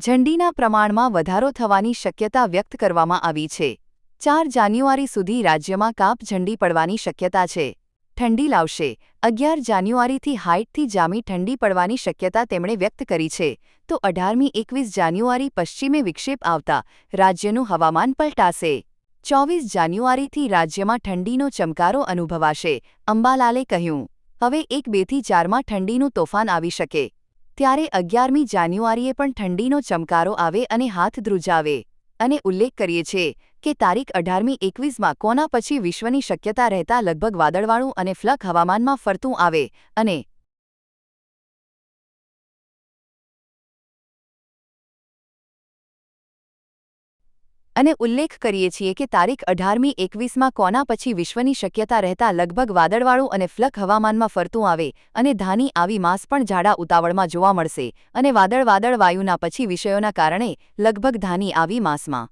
ઠંડીના પ્રમાણમાં વધારો થવાની શક્યતા વ્યક્ત કરવામાં આવી છે। 4 જાન્યુઆરી સુધી રાજ્યમાં કાપઝંડી પડવાની શક્યતા છે। ઠંડી લાવશે 11 જાન્યુઆરીથી હાઈટથી જામી ઠંડી પડવાની શક્યતા તેમણે વ્યક્ત કરી છે। તો 18મી 21 જાન્યુઆરી પશ્ચિમે વિક્ષેપ આવતા રાજ્યનું હવામાન પલટાશે। 24 જાન્યુઆરીથી રાજ્યમાં ઠંડીનો ચમકારો અનુભવાશે, અંબાલાલે કહ્યું। હવે 1 2 થી 4માં ઠંડીનું તોફાન આવી શકે, ત્યારે 11મી જાન્યુઆરીએ પણ ઠંડીનો ચમકારો આવે અને હાથ ધ્રુજાવે। અને ઉલ્લેખ કરીએ છે કે તારીખ 18મી 21માં કોના પછી વિશ્વની શક્યતા રહેતા લગભગ વાદળવાળું અને ફ્લક હવામાનમાં ફરતું આવે અને ઉલ્લેખ કરીએ છીએ કે તારીખ 18મી 21માં કોના પછી વિશ્વની શક્યતા રહેતા લગભગ વાદળવાળું અને ફ્લક હવામાનમાં ફરતું આવે અને ધાની આવી માસ પણ જાડા ઉતાવળમાં જોવા મળશે અને વાદળ વાયુના પછી વિષયોના કારણે લગભગ ધાની આવી માસમાં